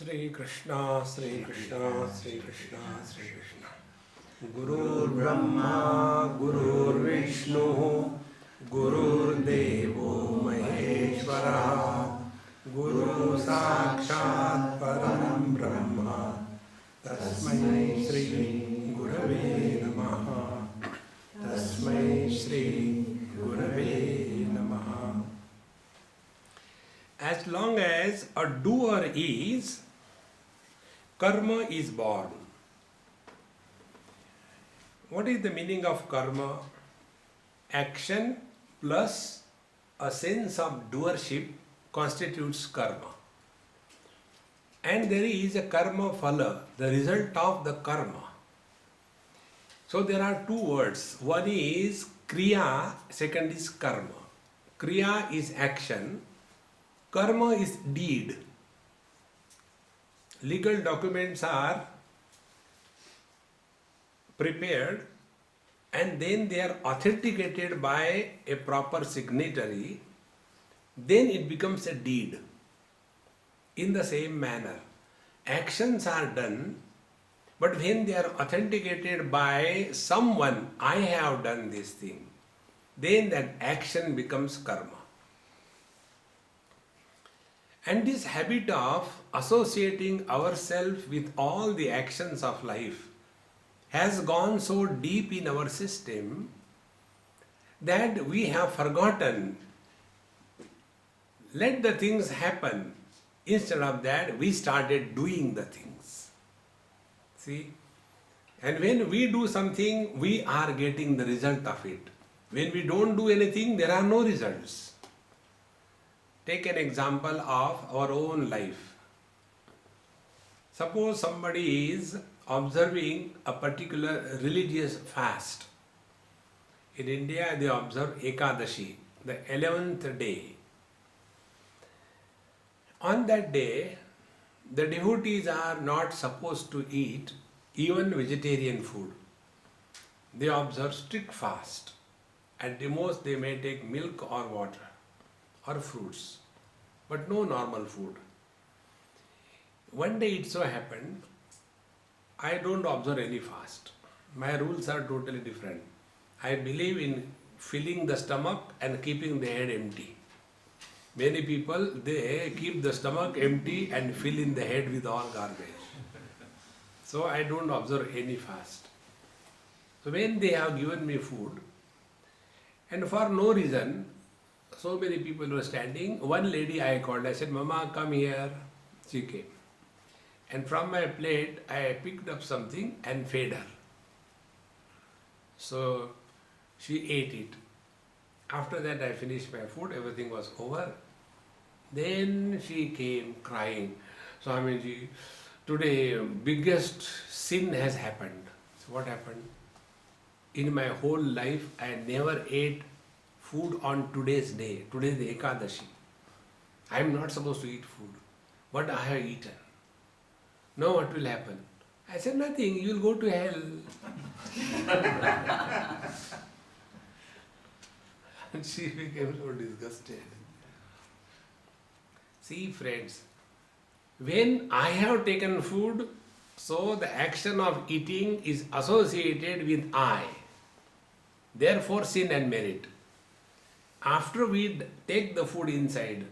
Sri Krishna, Sri Krishna, Sri Krishna, Sri Krishna. Gurur Brahma, Gurur Vishnu, Gurur Devo Maheshwara, Guru Sakshat Param Brahma, Tasmai Sri Gurave Namaha, Tasmai Sri Gurave Namaha. As long as a doer is, karma is born. What is the meaning of karma? Action plus a sense of doership constitutes karma. And there is a karma phala, the result of the karma. So there are two words. One is kriya, second is karma. Kriya is action, karma is deed. Legal documents are prepared and then they are authenticated by a proper signatory, then it becomes a deed. In the same manner, actions are done, but when they are authenticated by someone, I have done this thing, then that action becomes karma. And this habit of associating ourselves with all the actions of life has gone so deep in our system that we have forgotten, let the things happen. Instead of that, we started doing the things. See? And when we do something, we are getting the result of it. When we don't do anything, there are no results. Take an example of our own life. Suppose somebody is observing a particular religious fast. In India, they observe Ekadashi, the 11th day. On that day, the devotees are not supposed to eat even vegetarian food. They observe strict fast. At the most, they may take milk or water or fruits, but no normal food. One day it so happened, I don't observe any fast. My rules are totally different. I believe in filling the stomach and keeping the head empty. Many people, they keep the stomach empty and fill in the head with all garbage. So I don't observe any fast. So when they have given me food, and for no reason, so many people were standing. One lady I called, I said, Mama, come here. She came. And from my plate, I picked up something and fed her. So she ate it. After that, I finished my food, everything was over. Then she came crying, Swamiji, today biggest sin has happened. So what happened? In my whole life, I never ate food on today's day. Today is the Ekadashi. I am not supposed to eat food, but I have eaten. Now what will happen? I said, nothing, you will go to hell. And she became so disgusted. See friends, when I have taken food, so the action of eating is associated with I. Therefore sin and merit. After we take the food inside,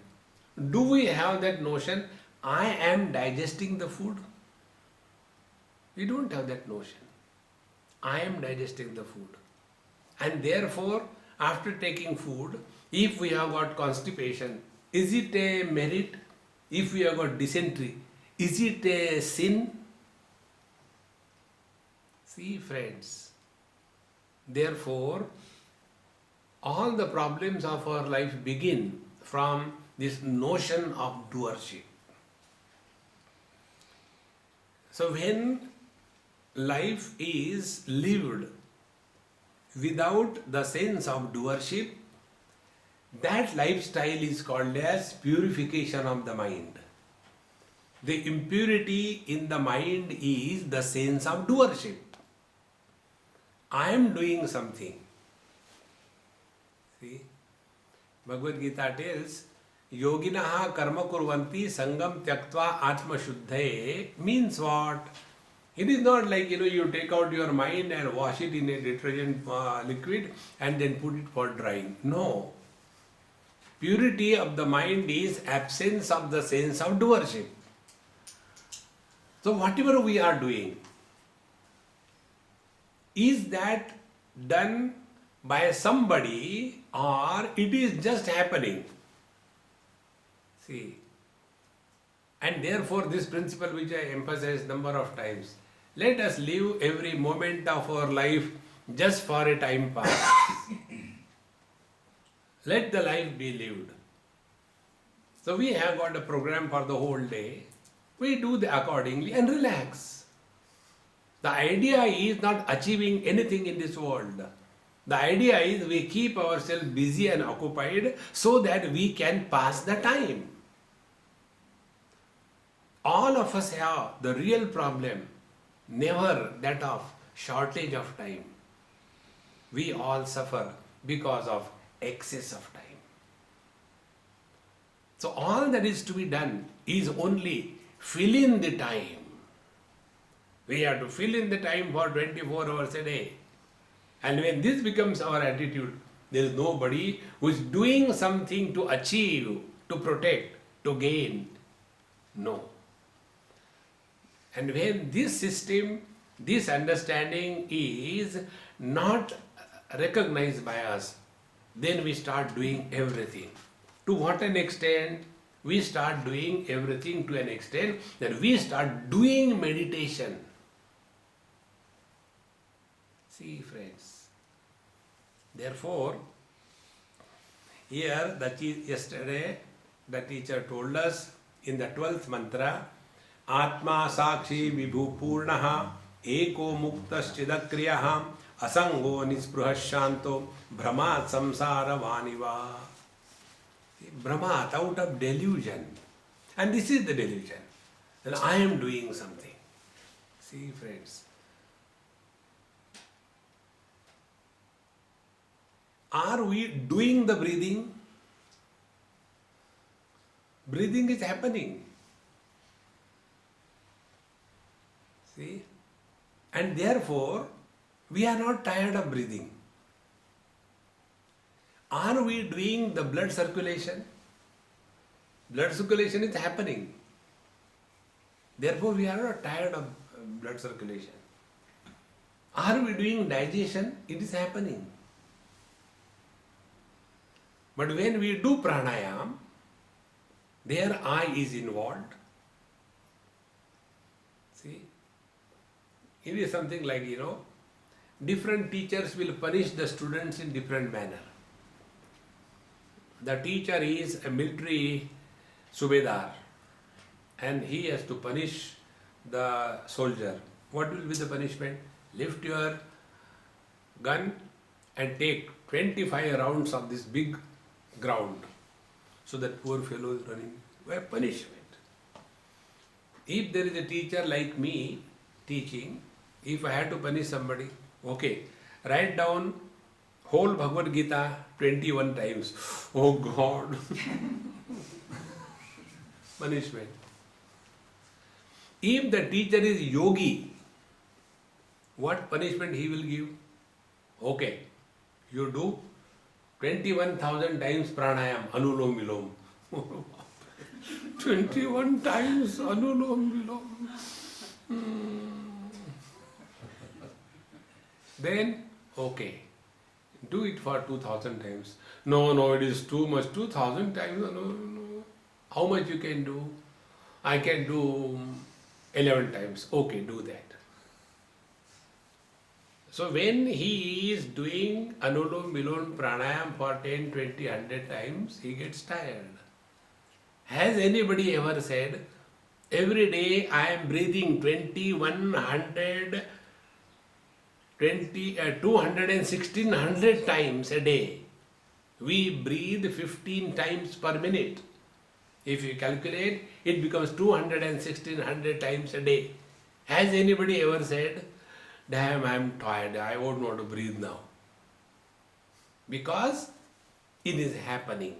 do we have that notion, I am digesting the food? We don't have that notion. I am digesting the food. And therefore, after taking food, if we have got constipation, is it a merit? If we have got dysentery, is it a sin? See friends, therefore, all the problems of our life begin from this notion of doership. So when life is lived without the sense of doership, that lifestyle is called as purification of the mind. The impurity in the mind is the sense of doership. I am doing something. See, Bhagavad Gita tells, Yoginaha karma kurvanti sangam tyaktva atma shuddhaye means what? It is not like, you take out your mind and wash it in a detergent liquid and then put it for drying. No. Purity of the mind is absence of the sense of doership. So whatever we are doing, is that done by somebody or it is just happening? See, and therefore this principle which I emphasize number of times, let us live every moment of our life just for a time pass. Let the life be lived. So we have got a program for the whole day. We do the accordingly and relax. The idea is not achieving anything in this world. The idea is we keep ourselves busy and occupied so that we can pass the time. All of us have the real problem, never that of shortage of time. We all suffer because of excess of time. So all that is to be done is only fill in the time. We have to fill in the time for 24 hours a day. And when this becomes our attitude, there is nobody who is doing something to achieve, to protect, to gain. No. And when this system, this understanding is not recognized by us, then we start doing everything. To what an extent? We start doing everything to an extent that we start doing meditation. See, friends. Therefore, here yesterday the teacher told us in the 12th mantra, Atma Sakshi Vibhu Purnaha Eko Muktaschidakriyaham Asango Nispruhashanto Brahmat Samsara Vaniva. Brahmat, out of delusion. And this is the delusion. That I am doing something. See, friends. Are we doing the breathing? Breathing is happening. See? And therefore, we are not tired of breathing. Are we doing the blood circulation? Blood circulation is happening. Therefore, we are not tired of blood circulation. Are we doing digestion? It is happening. But when we do pranayam, there I is involved. See? It is something like, different teachers will punish the students in different manner. The teacher is a military subedar and he has to punish the soldier. What will be the punishment? Lift your gun and take 25 rounds of this big ground. So that poor fellow is running. Why punishment? If there is a teacher like me teaching, if I had to punish somebody, okay, write down whole Bhagavad Gita 21 times. Oh God! Punishment. If the teacher is yogi, what punishment he will give? Okay, you do 21,000 times pranayam, anulom vilom. 21 times anulom vilom. Then, okay, do it for 2,000 times. No, it is too much. 2,000 times, no. How much you can do? I can do 11 times. Okay, do that. So when he is doing Anulom Vilom Pranayam for 10, 20, 100 times, he gets tired. Has anybody ever said, every day I am breathing 2,100, 216 times a day? We breathe 15 times per minute. If you calculate, it becomes 216 times a day. Has anybody ever said, damn, I am tired, I won't want to breathe now? Because it is happening.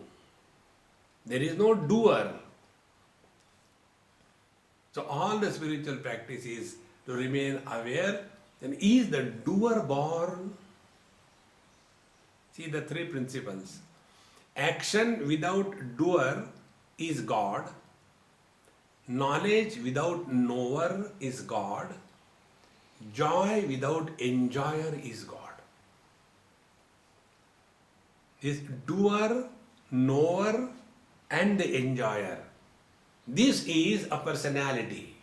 There is no doer. So all the spiritual practice is to remain aware. And is the doer born? See the three principles. Action without doer is God. Knowledge without knower is God. Joy without enjoyer is God. This doer, knower and the enjoyer. This is a personality.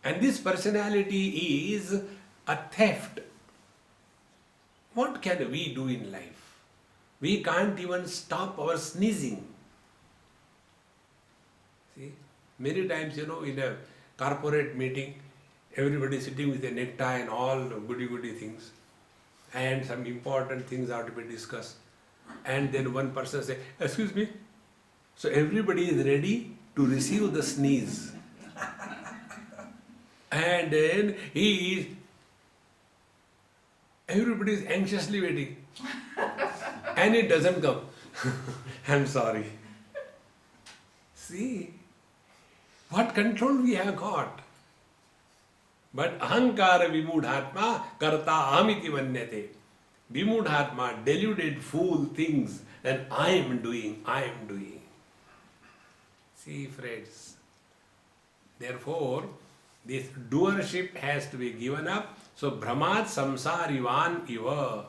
And this personality is a theft. What can we do in life? We can't even stop our sneezing. See, many times, in a corporate meeting, everybody sitting with a necktie and all goody things, and some important things are to be discussed. And then one person says, "Excuse me." So everybody is ready to receive the sneeze. And then everybody is anxiously waiting. And it doesn't come. I'm sorry. See, what control we have got. But ahankara vimudhatma karta amiti manyate. Vimudhatma, deluded fool, thinks that I am doing. See, friends, therefore, this doership has to be given up. So, Brahmat samsarivan iva.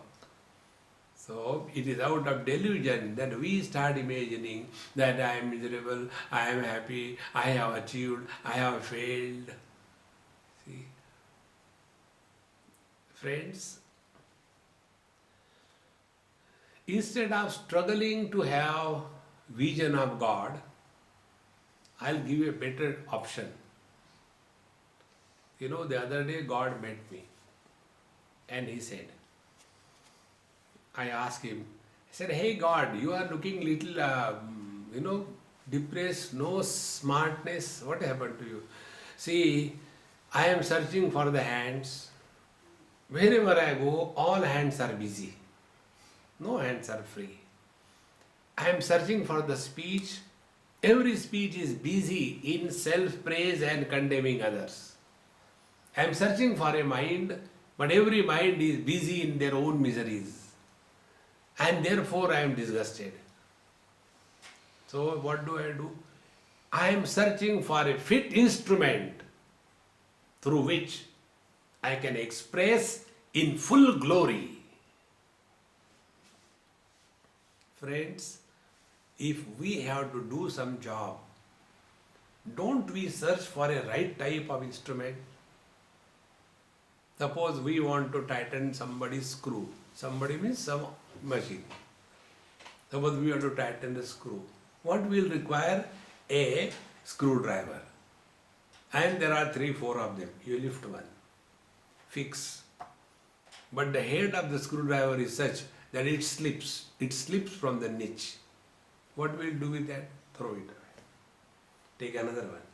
So, it is out of delusion that we start imagining that I am miserable, I am happy, I have achieved, I have failed. See, friends, instead of struggling to have vision of God, I'll give you a better option. The other day God met me and he said, I asked him, I said, "Hey God, you are looking little, depressed, no smartness. What happened to you?" See, I am searching for the hands. Wherever I go, all hands are busy. No hands are free. I am searching for the speech. Every speech is busy in self-praise and condemning others. I am searching for a mind, but every mind is busy in their own miseries. And therefore I am disgusted. So what do? I am searching for a fit instrument through which I can express in full glory. Friends, if we have to do some job, don't we search for a right type of instrument? Suppose we want to tighten somebody's screw. Somebody means some machine. Suppose we want to tighten the screw. What will require? A screwdriver. And there are 3-4 of them. You lift one. Fix. But the head of the screwdriver is such that it slips. It slips from the niche. What will you do with that? Throw it away. Take another one.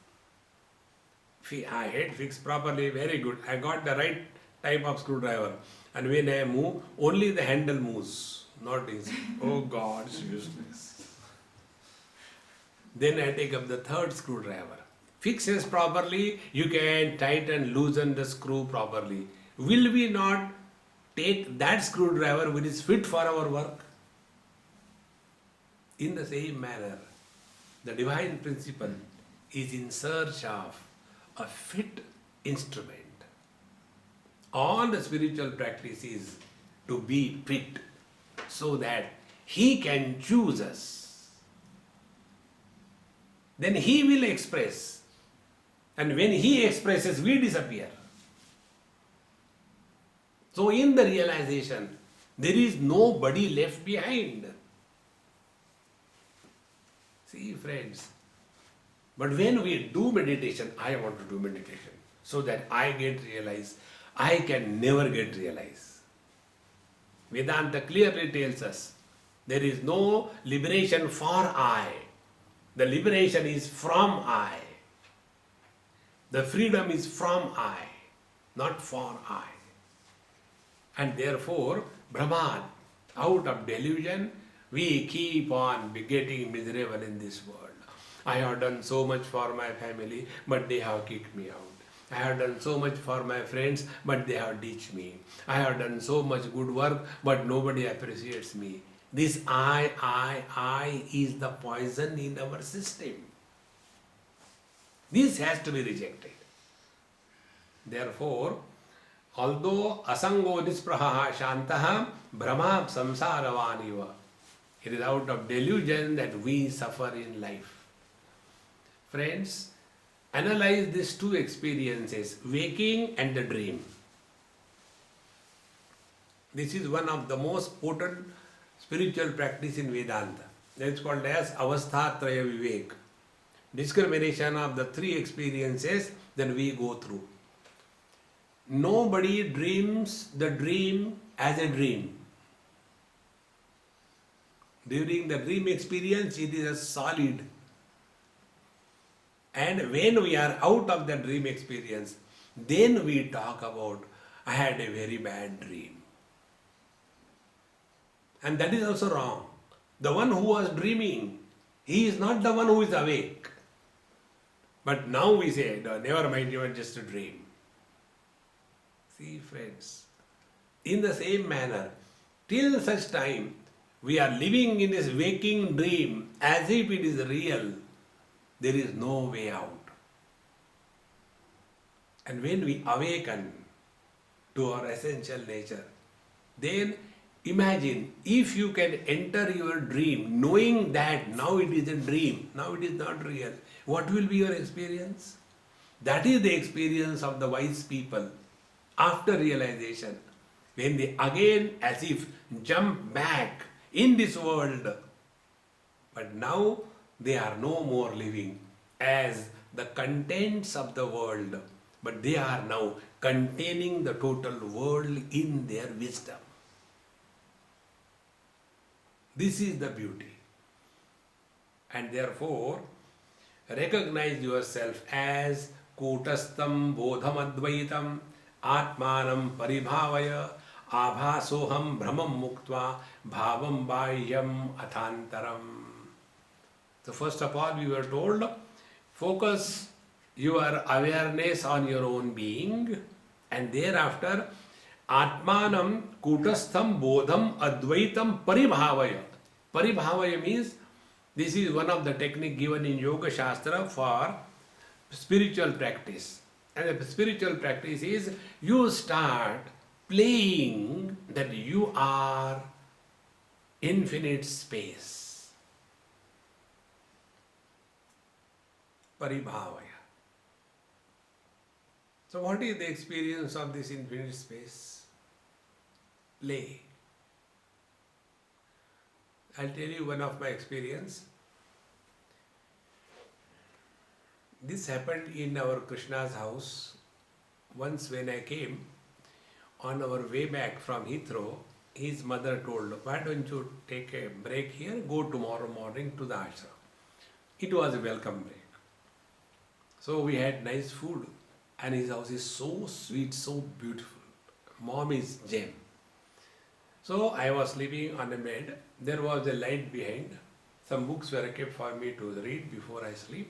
Head fixed properly, very good. I got the right type of screwdriver. And when I move, only the handle moves, not inside. Oh God, it's useless. Then I take up the third screwdriver. Fixes properly, you can tighten, loosen the screw properly. Will we not take that screwdriver which is fit for our work? In the same manner, the divine principle is in search of a fit instrument. All the spiritual practice is to be fit so that He can choose us. Then He will express. And when He expresses, we disappear. So in the realization, there is nobody left behind. See, friends, but when we do meditation, I want to do meditation so that I get realized. I can never get realized. Vedanta clearly tells us there is no liberation for I. The liberation is from I. The freedom is from I, not for I. And therefore, Brahman, out of delusion, we keep on getting miserable in this world. I have done so much for my family, but they have kicked me out. I have done so much for my friends, but they have ditched me. I have done so much good work, but nobody appreciates me. This I is the poison in our system. This has to be rejected. Therefore, although asango nispraha shantaha brahma samsaravaniva, it is out of delusion that we suffer in life. Friends, analyze these two experiences, waking and the dream. This is one of the most potent spiritual practice in Vedanta. It's called as avasthatraya vivek. Discrimination of the three experiences that we go through. Nobody dreams the dream as a dream. During the dream experience, it is a solid. And when we are out of the dream experience, then we talk about, I had a very bad dream. And that is also wrong. The one who was dreaming, he is not the one who is awake. But now we say, no, never mind, you are just a dream. See, friends, in the same manner, till such time, we are living in this waking dream as if it is real. There is no way out. And when we awaken to our essential nature, then imagine if you can enter your dream knowing that now it is a dream, now it is not real. What will be your experience? That is the experience of the wise people after realization. When they again as if jump back in this world. But now they are no more living as the contents of the world, but they are now containing the total world in their wisdom. This is the beauty. And therefore, recognize yourself as kutastam bodham advaitam atmanam paribhavaya abhasoham brahmam muktva bhavam bahyam athantaram. So first of all, we were told, focus your awareness on your own being, and thereafter, Atmanam kutastham bodham advaitam paribhavaya. Paribhavaya means, this is one of the technique given in Yoga Shastra for spiritual practice. And the spiritual practice is, you start playing that you are infinite space. Paribhavaya. So what is the experience of this infinite space? Play. I'll tell you one of my experience. This happened in our Krishna's house. Once when I came, on our way back from Heathrow, his mother told, why don't you take a break here, go tomorrow morning to the ashram. It was a welcome break. So we had nice food, and his house is so sweet, so beautiful. Mom is gem. So I was sleeping on a bed. There was a light behind. Some books were kept for me to read before I sleep.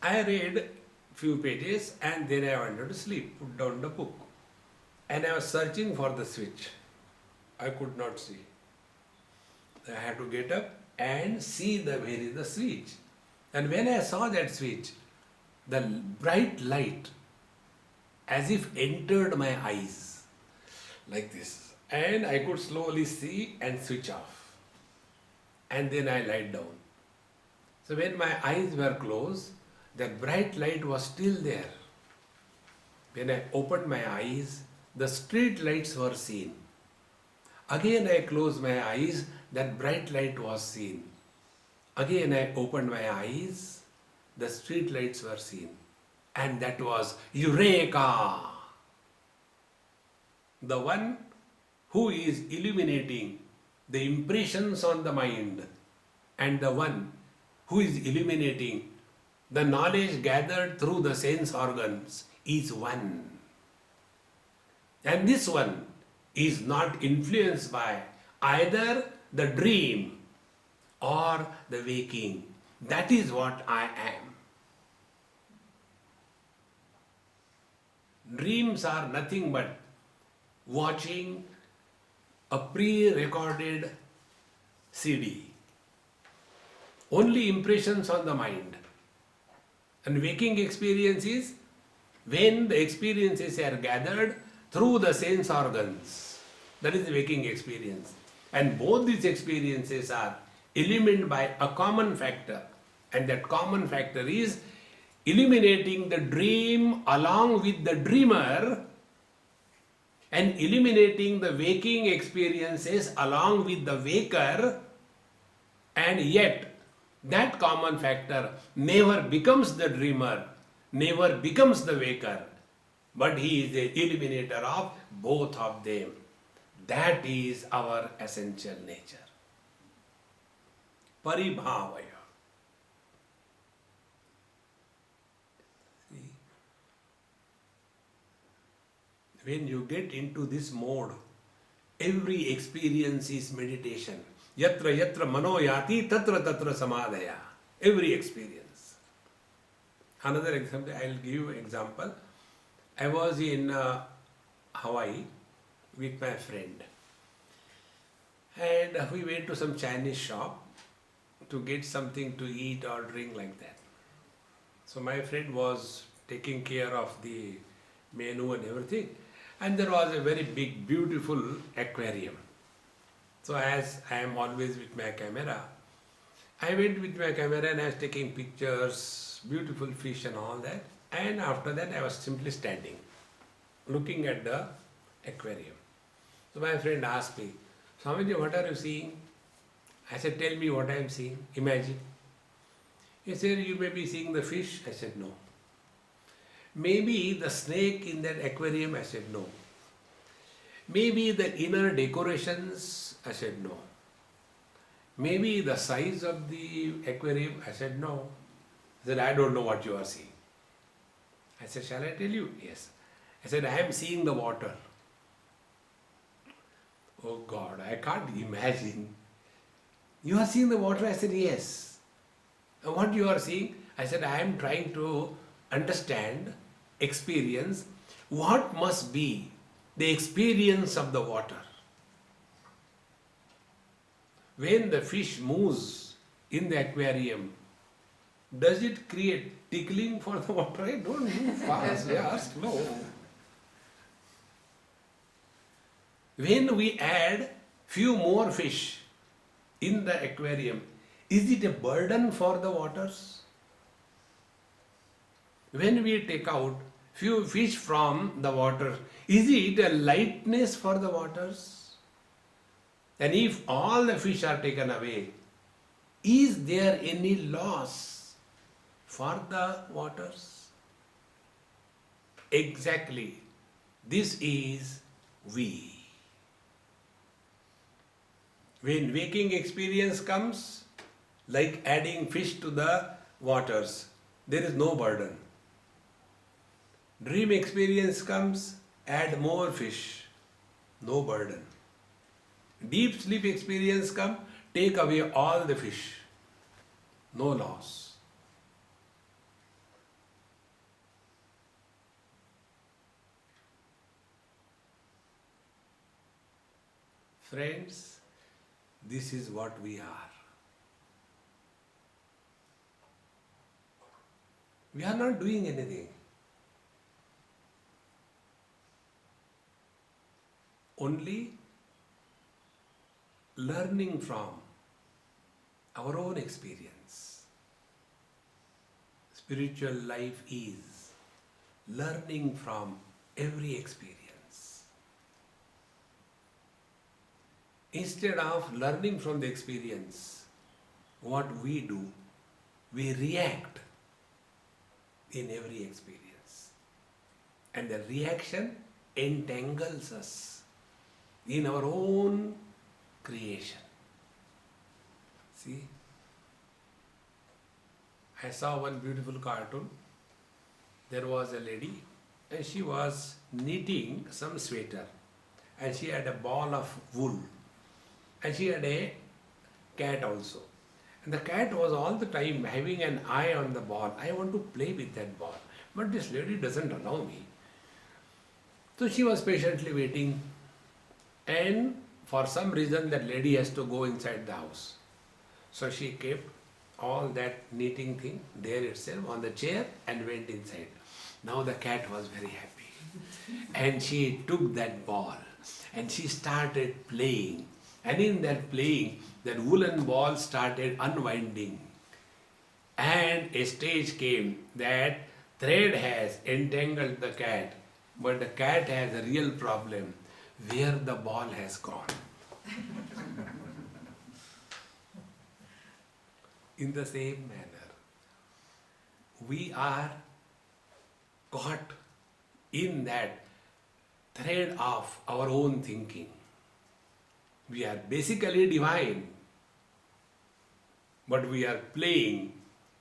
I read few pages and then I wanted to sleep, put down the book. And I was searching for the switch. I could not see. I had to get up and see where is the switch. And when I saw that switch, the bright light as if entered my eyes like this, and I could slowly see and switch off, and then I lied down. So when my eyes were closed, that bright light was still there. When I opened my eyes, the street lights were seen. Again I closed my eyes, that bright light was seen. Again I opened my eyes, the street lights were seen. And that was Eureka! The one who is illuminating the impressions on the mind, and the one who is illuminating the knowledge gathered through the sense organs is one. And this one is not influenced by either the dream or the waking. That is what I am. Dreams are nothing but watching a pre-recorded CD. Only impressions on the mind. And waking experience is when the experiences are gathered through the sense organs. That is the waking experience. And both these experiences are illumined by a common factor. And that common factor is illuminating the dream along with the dreamer and illuminating the waking experiences along with the waker, and yet that common factor never becomes the dreamer, never becomes the waker, but he is the illuminator of both of them. That is our essential nature. Paribhavaya. When you get into this mode, every experience is meditation. Yatra yatra mano yati tatra tatra samadhaya. Every experience. Another example, I will give you an example. I was in Hawaii with my friend. And we went to some Chinese shop to get something to eat or drink like that. So my friend was taking care of the menu and everything. And there was a very big, beautiful aquarium. So as I am always with my camera, I went with my camera and I was taking pictures, beautiful fish and all that. And after that I was simply standing, looking at the aquarium. So my friend asked me, Swamiji, what are you seeing? I said, tell me what I am seeing. Imagine. He said, you may be seeing the fish. I said, no. Maybe the snake in that aquarium. I said, no. Maybe the inner decorations. I said, no. Maybe the size of the aquarium. I said, no. He said, I don't know what you are seeing. I said, shall I tell you? Yes. I said, I am seeing the water. Oh God, I can't imagine. You are seeing the water? I said, yes. And what you are seeing? I said, I am trying to understand, experience, what must be the experience of the water. When the fish moves in the aquarium, does it create tickling for the water? I don't move fast, they are slow. When we add few more fish in the aquarium, is it a burden for the waters? When we take out few fish from the water, is it a lightness for the waters? And if all the fish are taken away, is there any loss for the waters? Exactly. This is we. When waking experience comes, like adding fish to the waters, there is no burden. Dream experience comes, add more fish, no burden. Deep sleep experience comes, take away all the fish, no loss. Friends, this is what we are. We are not doing anything. Only learning from our own experience. Spiritual life is learning from every experience. Instead of learning from the experience, what we do, we react in every experience. And the reaction entangles us in our own creation. See, I saw one beautiful cartoon. There was a lady and she was knitting some sweater and she had a ball of wool and she had a cat also. And the cat was all the time having an eye on the ball. I want to play with that ball. But this lady doesn't allow me. So she was patiently waiting. And for some reason that lady has to go inside the house. So she kept all that knitting thing there itself on the chair and went inside. Now the cat was very happy. And she took that ball and she started playing. And in that playing, that woolen ball started unwinding. And a stage came that thread has entangled the cat, but the cat has a real problem where the ball has gone. In the same manner, we are caught in that thread of our own thinking. We are basically divine, but we are playing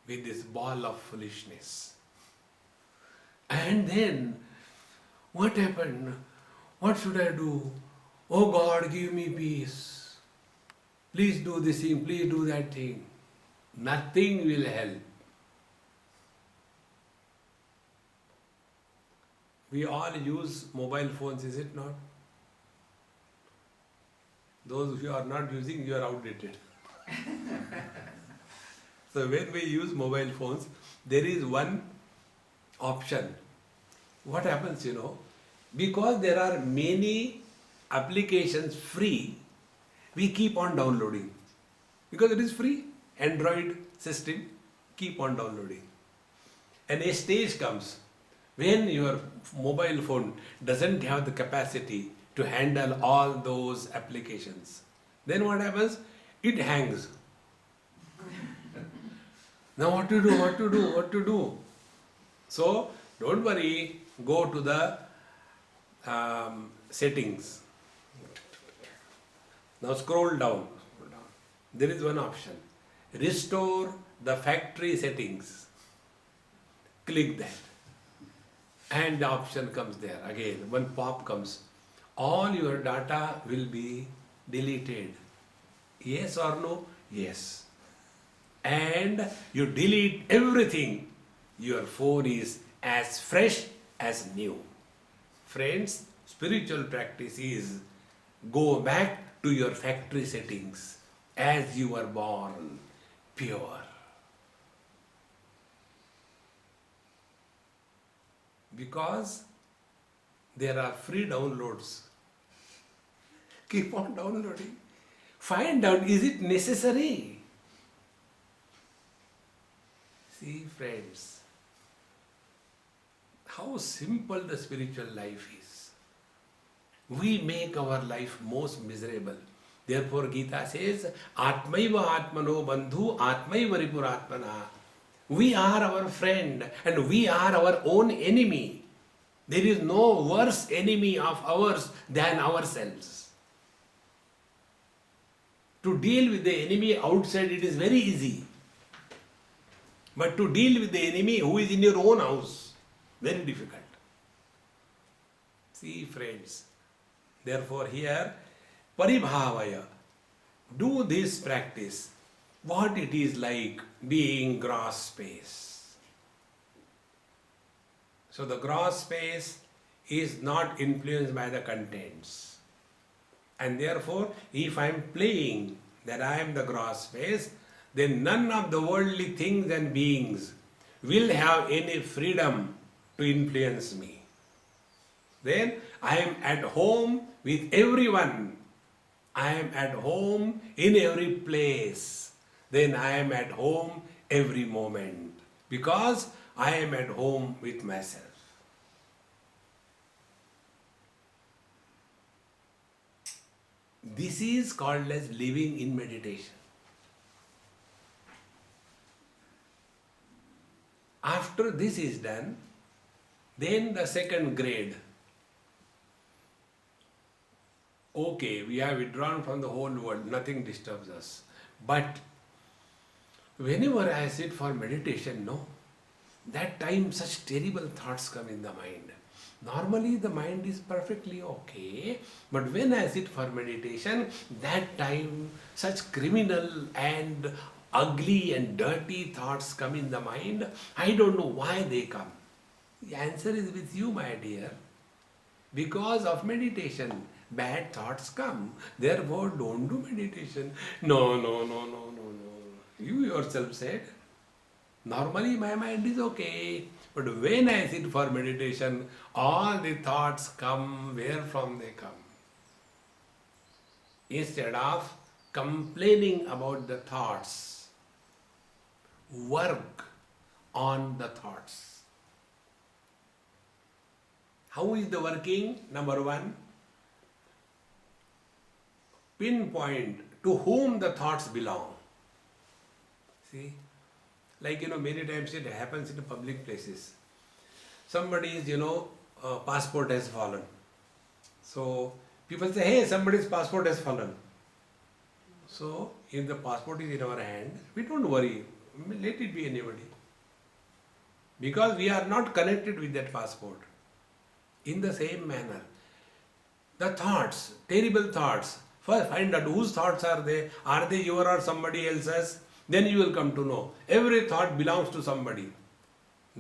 with this ball of foolishness. And then, what happened? What should I do? Oh God, give me peace. Please do this thing, please do that thing. Nothing will help. We all use mobile phones, is it not? Those who are not using, you are outdated. So when we use mobile phones, there is one option. What happens, because there are many applications free, we keep on downloading. Because it is free, Android system, keep on downloading. And a stage comes when your mobile phone doesn't have the capacity to handle all those applications. Then what happens? It hangs. Now what to do? So don't worry, go to the settings. Now scroll down. There is one option. Restore the factory settings. Click that. And the option comes there. Again, one pop comes. All your data will be deleted. Yes or no? Yes. And you delete everything. Your phone is as fresh as new. Friends, spiritual practice is go back to your factory settings as you were born, pure. Because there are free downloads. Keep on downloading. Find out, is it necessary? See, friends, how simple the spiritual life is. We make our life most miserable. Therefore, Gita says, Atmaiva Atmano Bandhu Atmaiva Ripuratmana. We are our friend and we are our own enemy. There is no worse enemy of ours than ourselves. To deal with the enemy outside, it is very easy. But to deal with the enemy who is in your own house, very difficult. See, friends, therefore here, paribhavaya, do this practice, what it is like being gross space. So the gross space is not influenced by the contents. And therefore, if I am playing that I am the gross space, then none of the worldly things and beings will have any freedom to influence me. Then I am at home with everyone. I am at home in every place. Then I am at home every moment. Because I am at home with myself. This is called as living in meditation. After this is done, then the second grade. Okay, we have withdrawn from the whole world, nothing disturbs us. But whenever I sit for meditation, that time such terrible thoughts come in the mind. Normally the mind is perfectly okay, but when I sit for meditation, that time such criminal and ugly and dirty thoughts come in the mind. I don't know why they come. The answer is with you, my dear. Because of meditation, bad thoughts come. Therefore, don't do meditation. No, no, no, no, no, no. You yourself said, normally my mind is okay. But when I sit for meditation, all the thoughts come. Where from they come? Instead of complaining about the thoughts, work on the thoughts. How is the working? Number one, pinpoint to whom the thoughts belong. See, like many times it happens in public places. Somebody's passport has fallen. So people say, hey, somebody's passport has fallen. So if the passport is in our hand, we don't worry. Let it be anybody. Because we are not connected with that passport. In the same manner, the thoughts, terrible thoughts, first find out whose thoughts are they. Are they your or somebody else's? Then you will come to know. Every thought belongs to somebody.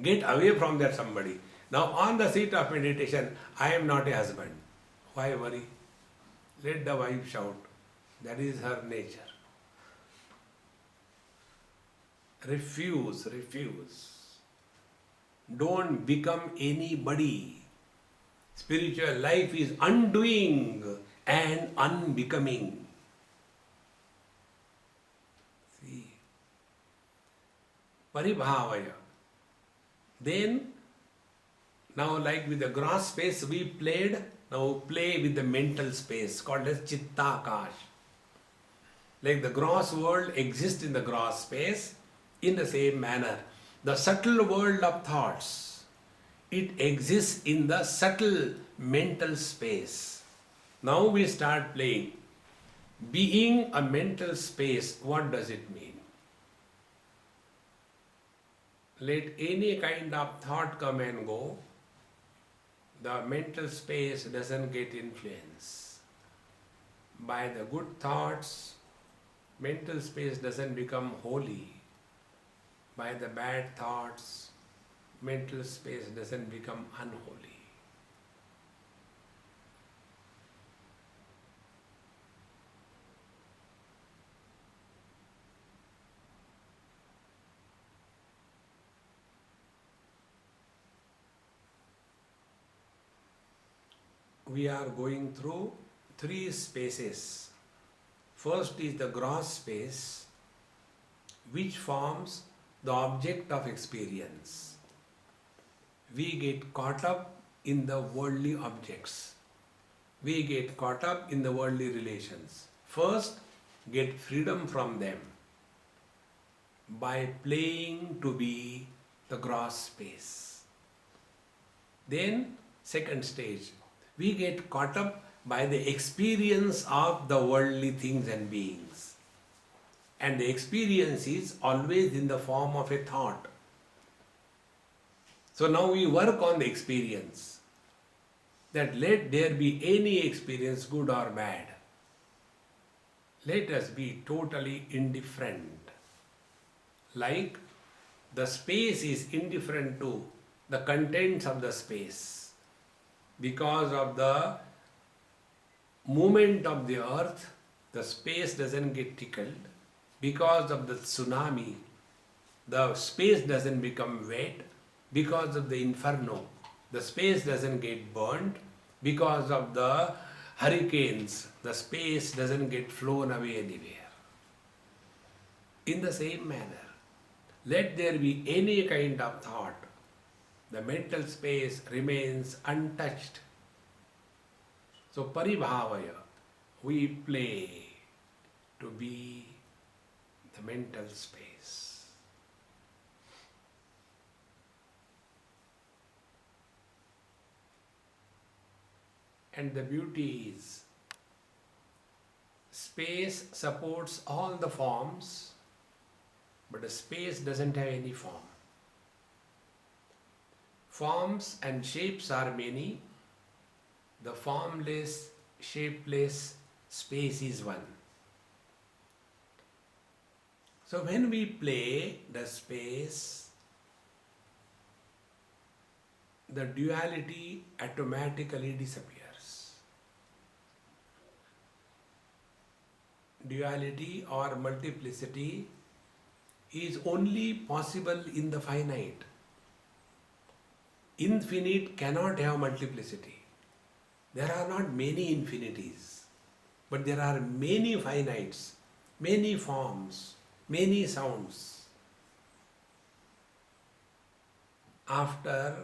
Get away from that somebody. Now on the seat of meditation, I am not a husband. Why worry? Let the wife shout. That is her nature. Refuse, refuse. Don't become anybody. Spiritual life is undoing and unbecoming. See. Paribhavaya. Then, now like with the gross space we played, now play with the mental space called as Chittakash. Like the gross world exists in the gross space, in the same manner, the subtle world of thoughts, it exists in the subtle mental space. Now we start playing. Being a mental space, what does it mean? Let any kind of thought come and go. The mental space doesn't get influenced. By the good thoughts, mental space doesn't become holy. By the bad thoughts, mental space doesn't become unholy. We are going through three spaces. First is the gross space, which forms the object of experience. We get caught up in the worldly objects. We get caught up in the worldly relations. First, get freedom from them by playing to be the gross space. Then, second stage, we get caught up by the experience of the worldly things and beings. And the experience is always in the form of a thought. So now we work on the experience. That let there be any experience, good or bad. Let us be totally indifferent. Like the space is indifferent to the contents of the space. Because of the movement of the earth, the space doesn't get tickled. Because of the tsunami, the space doesn't become wet. Because of the inferno, the space doesn't get burnt. Because of the hurricanes, the space doesn't get flown away anywhere. In the same manner, let there be any kind of thought, the mental space remains untouched. So paribhavaya, we play to be the mental space. And the beauty is, space supports all the forms, but the space doesn't have any form. Forms and shapes are many. The formless, shapeless space is one. So when we play the space, the duality automatically disappears. Duality or multiplicity is only possible in the finite. Infinite cannot have multiplicity. There are not many infinities, but there are many finites, many forms, many sounds. After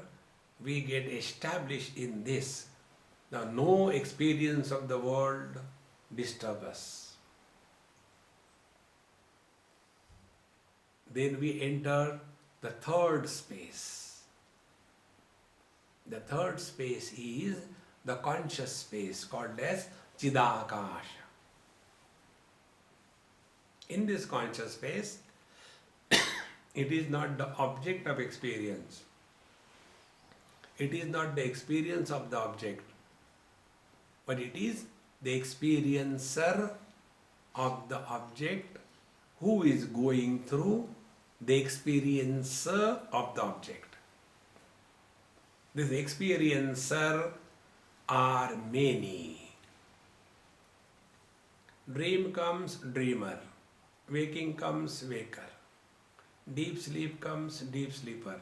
we get established in this, now no experience of the world disturbs us. Then we enter the third space. The third space is the conscious space called as Chidakasha. In this conscious space, it is not the object of experience. It is not the experience of the object, but it is the experiencer of the object who is going through the experiencer of the object. This experiencer are many. Dream comes dreamer, waking comes waker, deep sleep comes deep sleeper,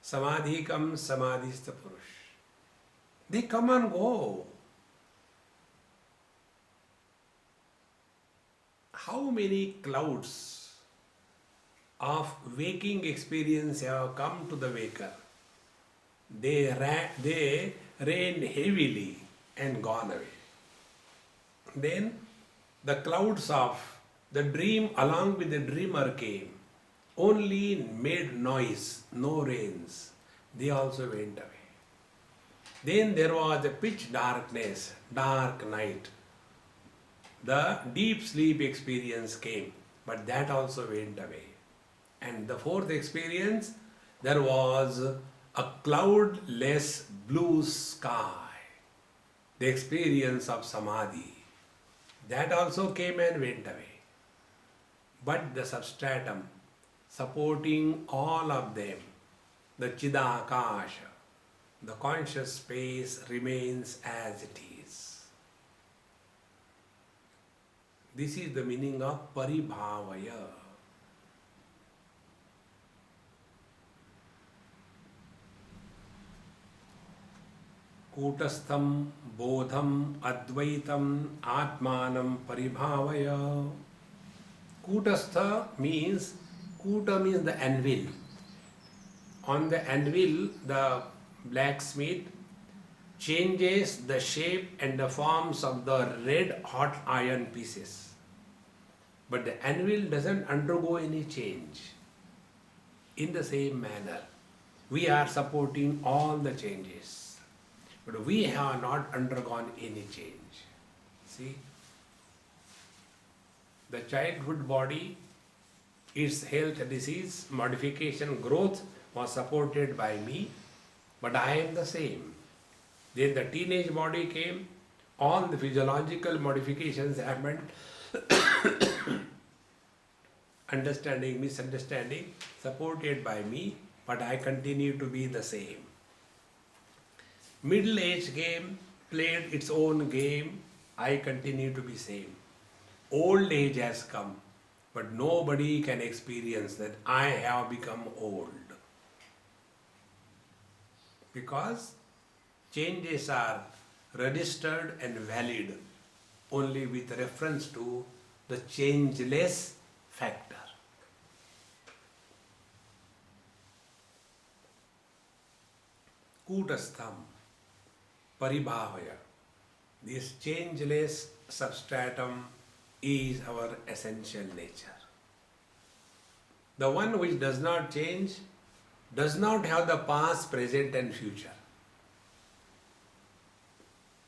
samadhi comes samadhistha purush. They come and go. How many clouds of waking experience have come to the waker? They rained heavily and gone away. Then the clouds of the dream along with the dreamer came, only made noise, no rains. They also went away. Then there was a pitch darkness, dark night. The deep sleep experience came, but that also went away. And the fourth experience, there was a cloudless blue sky, the experience of samadhi. That also came and went away. But the substratum supporting all of them, the Chidakasha, the conscious space remains as it is. This is the meaning of paribhavaya. Kutastham bodham advaitam atmanam paribhavaya. Kutastha means, kuta means the anvil. On the anvil, the blacksmith changes the shape and the forms of the red hot iron pieces. But the anvil doesn't undergo any change. In the same manner, we are supporting all the changes. But we have not undergone any change. See? The childhood body, its health, disease, modification, growth was supported by me, but I am the same. Then the teenage body came, all the physiological modifications happened, understanding, misunderstanding, supported by me, but I continue to be the same. Middle age came, played its own game, I continue to be same. Old age has come, but nobody can experience that I have become old. Because changes are registered and valid only with reference to the changeless factor. Kutastham, paribhavaya. This changeless substratum is our essential nature. The one which does not change does not have the past, present and future.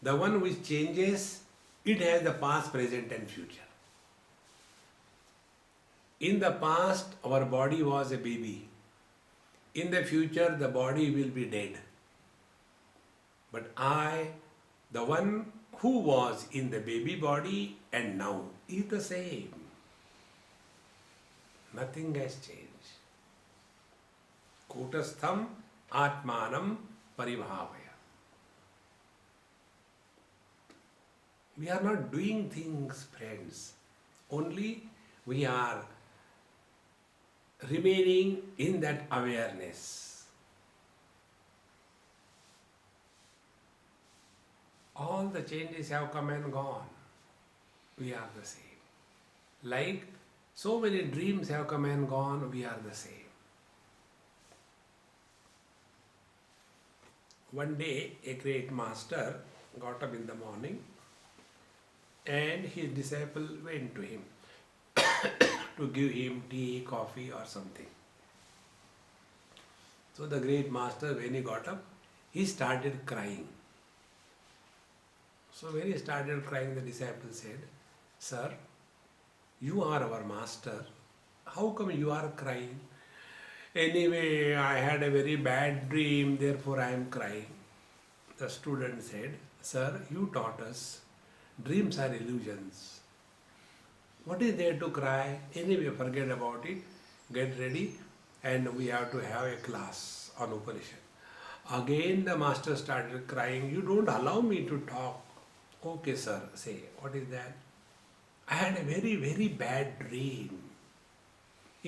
The one which changes, it has the past, present and future. In the past, our body was a baby. In the future, the body will be dead. But I, the one who was in the baby body and now, is the same. Nothing has changed. Kutastham atmanam paribhavaya. We are not doing things, friends. Only we are remaining in that awareness. All the changes have come and gone. We are the same. Like so many dreams have come and gone, we are the same. One day, a great master got up in the morning and his disciple went to him to give him tea, coffee or something. So the great master, when he got up, he started crying. So when he started crying, the disciple said, "Sir, you are our master. How come you are crying?" "Anyway, I had a very bad dream, therefore I am crying." The student said, "Sir, you taught us dreams are illusions. What is there to cry? Anyway, forget about it. Get ready and we have to have a class on Upanishad." Again the master started crying, "You don't allow me to talk." "Okay, sir, say, what is that?" "I had a very, very bad dream.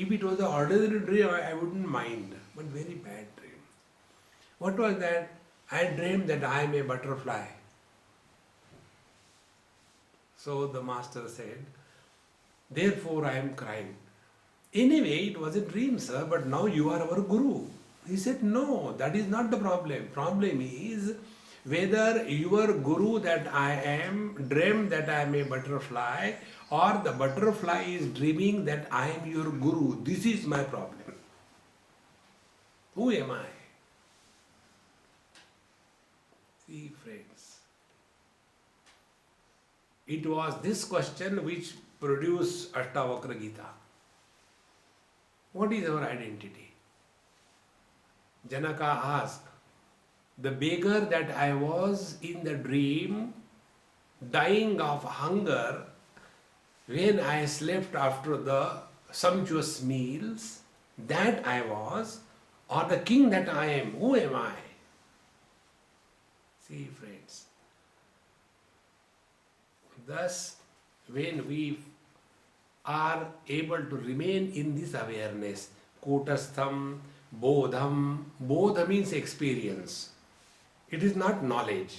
If it was an ordinary dream, I wouldn't mind, but very bad dream." "What was that?" "I dreamed that I am a butterfly." So the master said, "Therefore I am crying." "Anyway, it was a dream, sir, but now you are our guru." He said, "No, that is not the problem. Problem is whether your guru that I am dreamed that I am a butterfly or the butterfly is dreaming that I am your guru. This is my problem. Who am I?" See, friends, it was this question which produced Ashtavakra Gita. What is our identity? Janaka asked, "The beggar that I was in the dream, dying of hunger, when I slept after the sumptuous meals, that I was, or the king that I am, who am I?" See, friends, thus when we are able to remain in this awareness, kutastham, bodham, bodha means experience. It is not knowledge.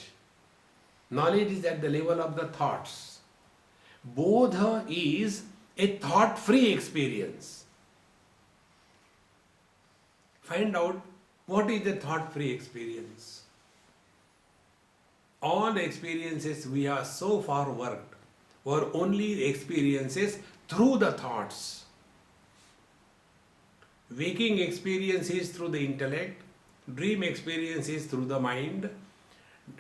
Knowledge is at the level of the thoughts. Bodha is a thought-free experience. Find out what is the thought-free experience. All experiences we have so far worked were only experiences through the thoughts. Waking experience is through the intellect, dream experience is through the mind,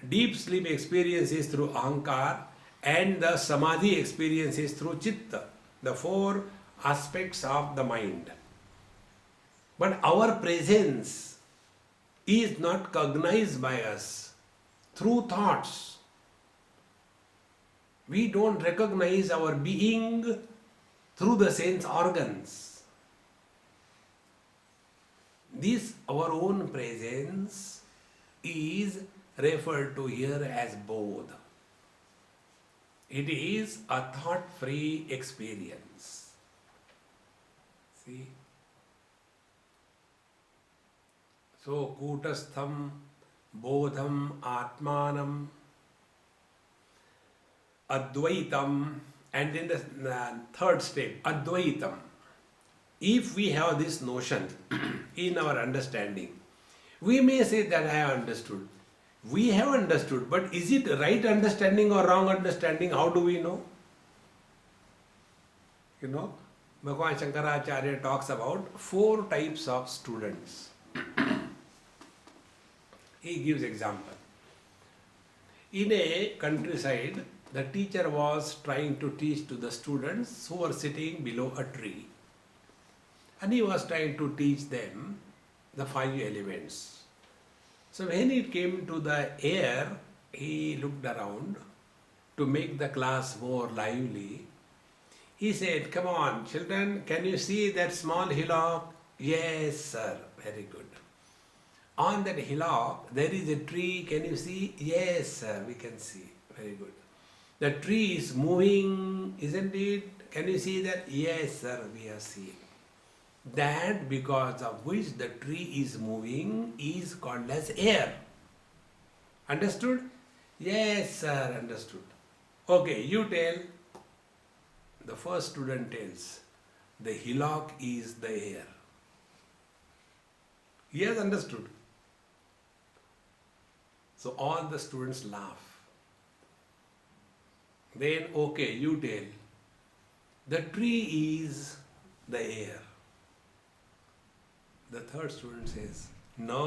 deep sleep experience is through ahankar, and the samadhi experience is through chitta, the four aspects of the mind. But our presence is not cognized by us through thoughts. We don't recognize our being through the sense organs. This, our own presence, is referred to here as bodha. It is a thought-free experience. See? So, kutastham, bodham, atmanam, advaitam, and then the third step, advaitam. If we have this notion in our understanding, we may say that I have understood. We have understood, but is it right understanding or wrong understanding? How do we know? You know, Bhagavan Shankaracharya talks about 4 types of students. He gives example. In a countryside, the teacher was trying to teach to the students who were sitting below a tree. And he was trying to teach them the five elements. So when it came to the air, he looked around to make the class more lively. He said, "Come on, children, can you see that small hillock?" "Yes, sir." "Very good. On that hillock, there is a tree. Can you see?" "Yes, sir, we can see." "Very good. The tree is moving, isn't it? Can you see that?" "Yes, sir, we are seeing." That because of which the tree is moving is called as air. Understood? "Yes, sir, understood." "Okay, you tell." The first student tells, "The hillock is the air." He has understood. So all the students laugh. Then, "Okay, you tell." "The tree is the air." The third student says, "No,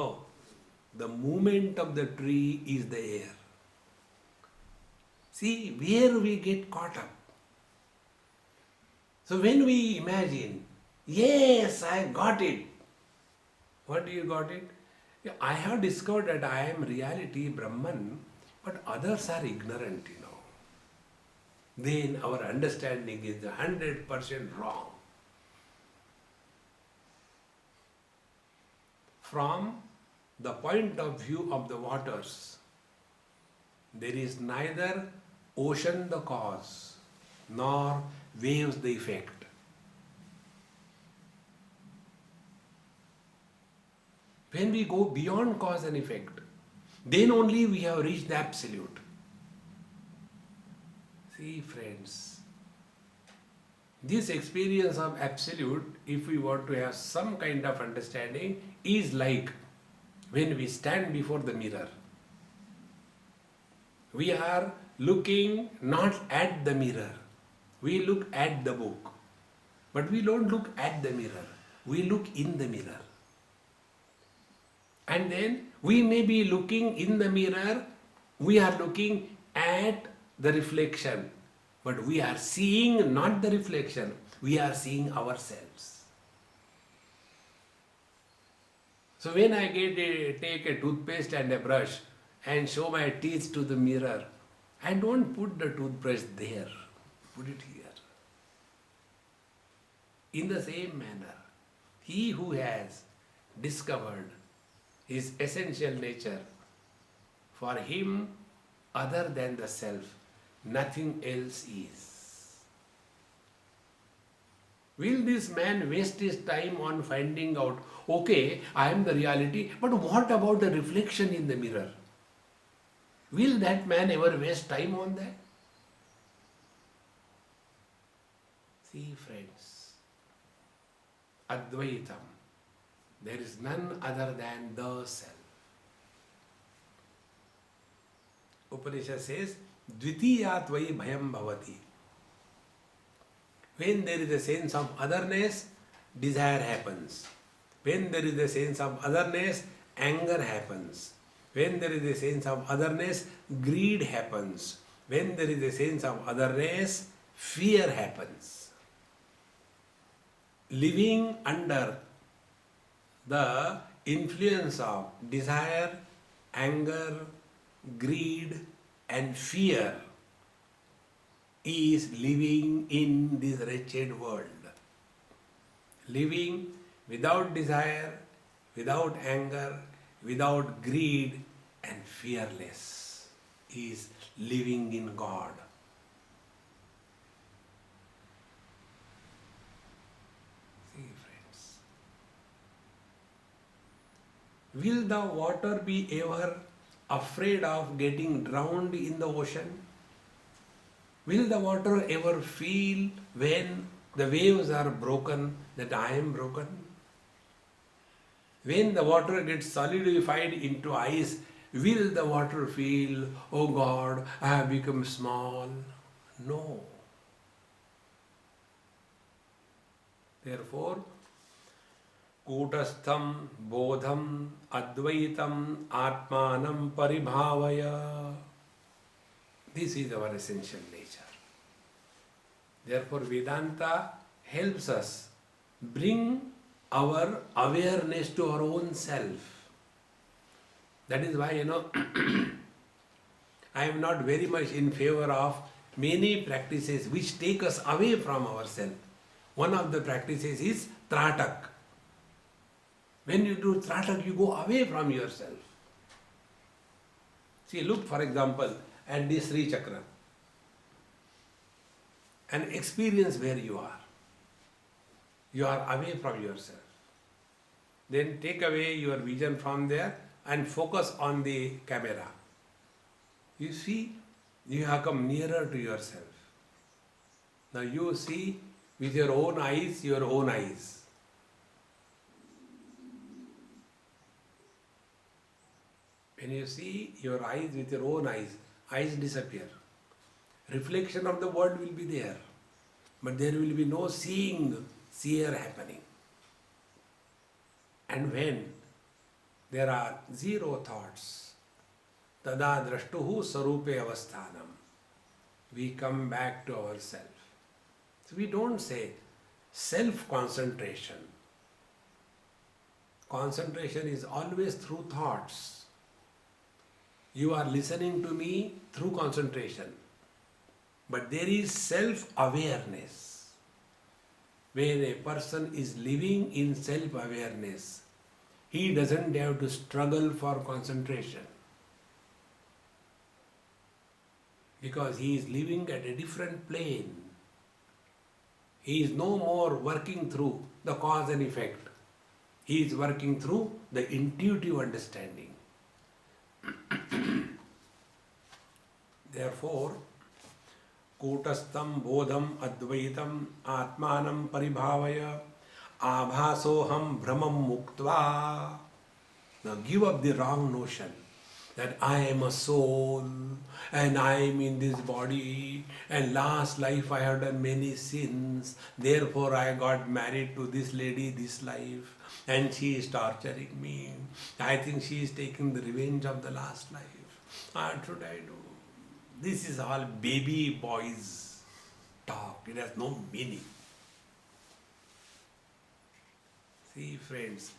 the movement of the tree is the air." See where we get caught up. So when we imagine, "Yes, I got it." What do you got it? "I have discovered that I am reality, Brahman, but others are ignorant, Then our understanding is 100% wrong. From the point of view of the waters, there is neither ocean the cause nor waves the effect. When we go beyond cause and effect, then only we have reached the absolute. See, friends, this experience of absolute, if we want to have some kind of understanding, is like when we stand before the mirror. We are looking not at the mirror, we look at the book. But we don't look at the mirror, we look in the mirror. And then we may be looking in the mirror, we are looking at the reflection, but we are seeing not the reflection, we are seeing ourselves. So when I take a toothpaste and a brush and show my teeth to the mirror, I don't put the toothbrush there, put it here. In the same manner, he who has discovered his essential nature, for him other than the self, nothing else is. Will this man waste his time on finding out, okay, I am the reality, but what about the reflection in the mirror? Will that man ever waste time on that? See, friends, Advaitam, there is none other than the self. Upanishad says, Dvitiyatvai bhayam bhavati. When there is a sense of otherness, desire happens. When there is a sense of otherness, anger happens. When there is a sense of otherness, greed happens. When there is a sense of otherness, fear happens. Living under the influence of desire, anger, greed and fear is living in this wretched world. Living without desire, without anger, without greed and fearless is living in God. See, friends, will the water be ever afraid of getting drowned in the ocean? Will the water ever feel when the waves are broken that I am broken? When the water gets solidified into ice, will the water feel, oh God, I have become small? No. Therefore, Kutastham bodham advaitam atmanam paribhavaya. This is our essential nature. Therefore, Vedanta helps us bring our awareness to our own self. That is why, I am not very much in favor of many practices which take us away from ourselves. One of the practices is tratak. When you do tratak, you go away from yourself. See, look for example at this Sri Chakra and experience where you are. You are away from yourself. Then take away your vision from there and focus on the camera. You see, you have come nearer to yourself. Now you see with your own eyes, your own eyes. When you see your eyes with your own eyes disappear. Reflection of the world will be there, but there will be no seer happening. And when there are zero thoughts, tada drashtuhu sarupe avasthanam, we come back to ourselves. So we don't say self-concentration. Concentration is always through thoughts. You are listening to me through concentration. But there is self-awareness. When a person is living in self-awareness, he doesn't have to struggle for concentration. Because he is living at a different plane. He is no more working through the cause and effect. He is working through the intuitive understanding. Therefore, Kutastam bodham advaitam atmanam paribhavaya abhasoham brahmam muktva. Now give up the wrong notion that I am a soul and I am in this body and last life I have done many sins, therefore I got married to this lady this life and she is torturing me. I think she is taking the revenge of the last life. What should I do? This is all baby boys talk. It has no meaning. See, friends,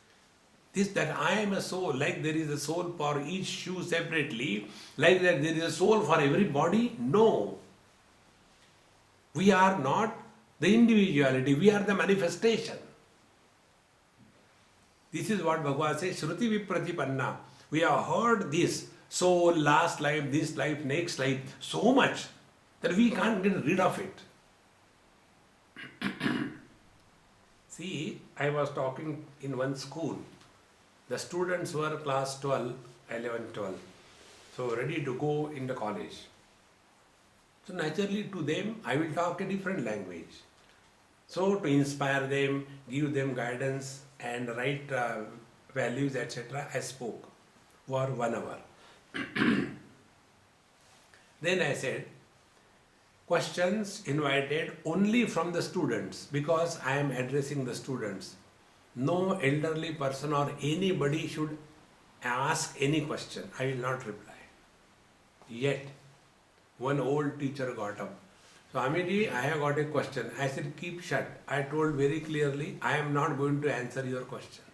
that I am a soul, like there is a soul for each shoe separately, like that there is a soul for every body. No. We are not the individuality, we are the manifestation. This is what Bhagavad says, Shruti Vipratipanna. We have heard this soul, last life, this life, next life, so much that we can't get rid of it. See, I was talking in one school. The students were class 12, 11, 12. So ready to go in the college. So naturally to them, I will talk a different language. So to inspire them, give them guidance and right values, etc., I spoke for 1 hour. Then I said, questions invited only from the students because I am addressing the students. No elderly person or anybody should ask any question. I will not reply. Yet, one old teacher got up. Swamiji, I have got a question. I said, keep shut. I told very clearly, I am not going to answer your question.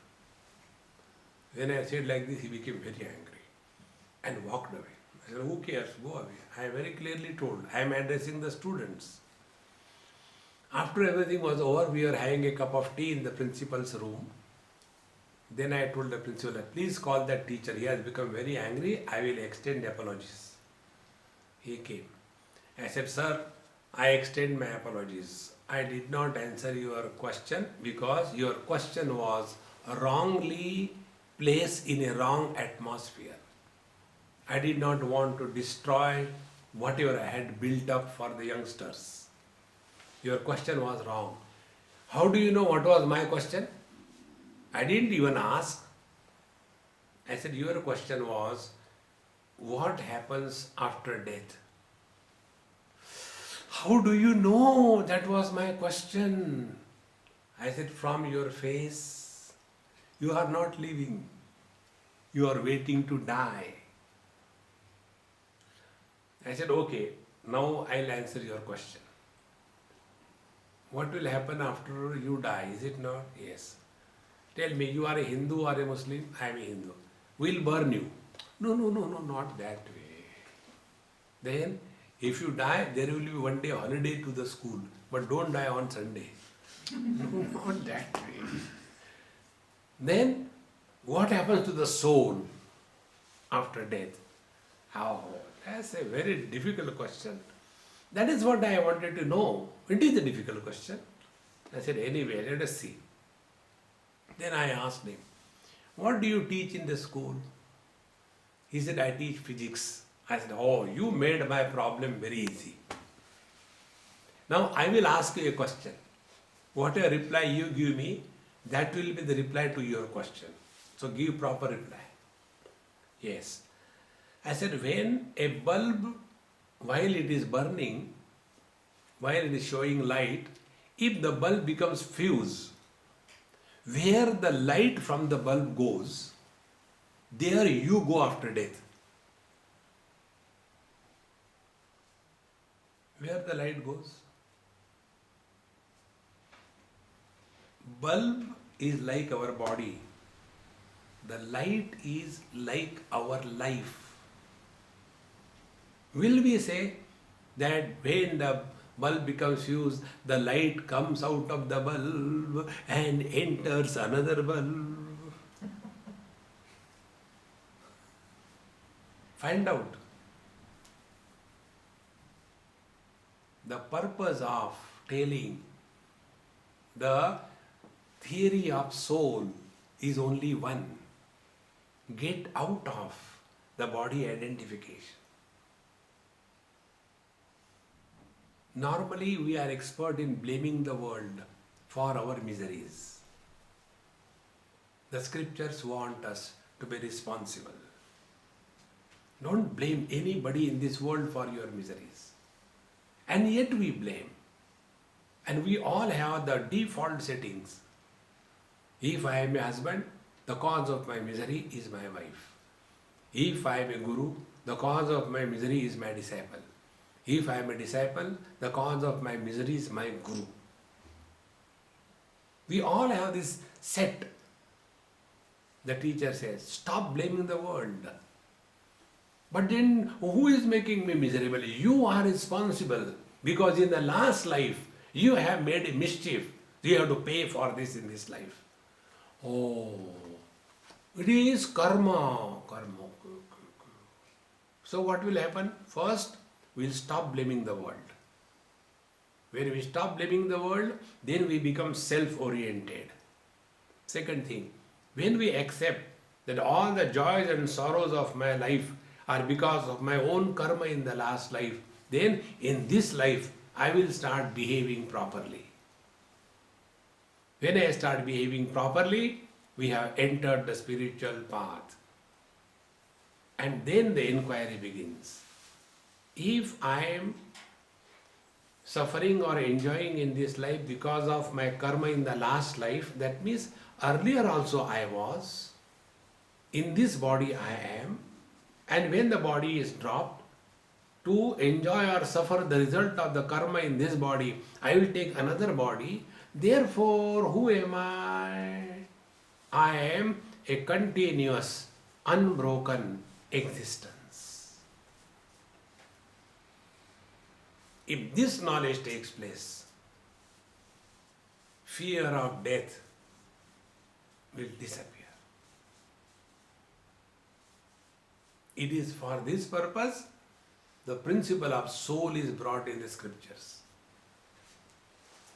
When I said like this, he became very angry and walked away. I said, who cares? Go away. I very clearly told, I am addressing the students. After everything was over, we were having a cup of tea in the principal's room. Then I told the principal, please call that teacher. He has become very angry. I will extend apologies. He came. I said, sir, I extend my apologies. I did not answer your question because your question was wrongly placed in a wrong atmosphere. I did not want to destroy whatever I had built up for the youngsters. Your question was wrong. How do you know what was my question? I didn't even ask. I said, your question was, what happens after death? How do you know? That was my question. I said, from your face, you are not living. You are waiting to die. I said, okay, now I'll answer your question. What will happen after you die? Is it not? Yes. Tell me, you are a Hindu or a Muslim? I am a Hindu. We'll burn you. No, no, no, no, not that way. Then, if you die, there will be one day holiday to the school. But don't die on Sunday. No, not that way. Then, what happens to the soul after death? How? That's a very difficult question. That is what I wanted to know. It is a difficult question. I said, anyway, let us see. Then I asked him, what do you teach in the school? He said, I teach physics. I said, oh, you made my problem very easy. Now I will ask you a question. Whatever reply you give me, that will be the reply to your question. So give proper reply. Yes. I said, when a bulb, while it is burning, while it is showing light, if the bulb becomes fuse, where the light from the bulb goes, there you go after death. Where the light goes? Bulb is like our body. The light is like our life. Will we say that when the bulb becomes fused, the light comes out of the bulb and enters another bulb? Find out. The purpose of telling the theory of soul is only one. Get out of the body identification. Normally, we are expert in blaming the world for our miseries. The scriptures want us to be responsible. Don't blame anybody in this world for your miseries. And yet we blame. And we all have the default settings. If I am a husband, the cause of my misery is my wife. If I am a guru, the cause of my misery is my disciple. If I am a disciple, the cause of my misery is my guru. We all have this set. The teacher says, stop blaming the world. But then, who is making me miserable? You are responsible, because in the last life, you have made a mischief. You have to pay for this in this life. Oh, it is karma. Karma. So what will happen? First, we will stop blaming the world. When we stop blaming the world, then we become self-oriented. Second thing, when we accept that all the joys and sorrows of my life are because of my own karma in the last life, then in this life, I will start behaving properly. When I start behaving properly, we have entered the spiritual path. And then the inquiry begins. If I am suffering or enjoying in this life because of my karma in the last life, that means earlier also I was, in this body I am, and when the body is dropped, to enjoy or suffer the result of the karma in this body, I will take another body. Therefore, who am I? I am a continuous, unbroken existence. If this knowledge takes place, fear of death will disappear. It is for this purpose the principle of soul is brought in the scriptures.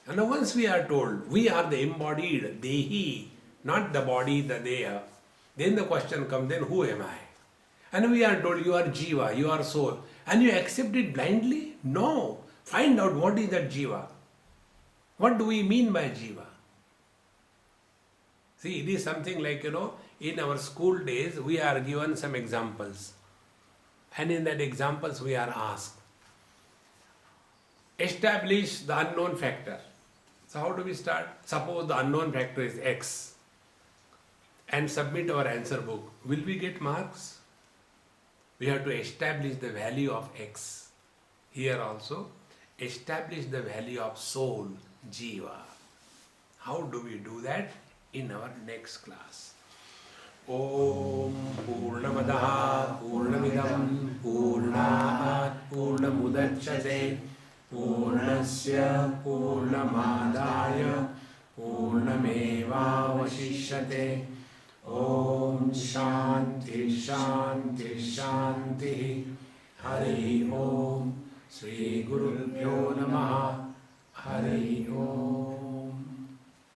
And now once we are told we are the embodied Dehi, not the body, the Deha, then the question comes, then who am I? And we are told you are Jiva, you are soul. And you accept it blindly? No. Find out what is that Jiva. What do we mean by Jiva? See, it is something like, in our school days, we are given some examples. And in that examples, we are asked, establish the unknown factor. So how do we start? Suppose the unknown factor is X. And submit our answer book. Will we get marks? We have to establish the value of X. Here also, establish the value of soul, Jiva. How do we do that? in our next class. Om Purnamadaha Purnamidam Purnat Purnamudachyate Purnasya Purnamadaya Purnamevavashishyate. Om Shanti Shanti Shanti. Hari Om. Sri Gurubhyo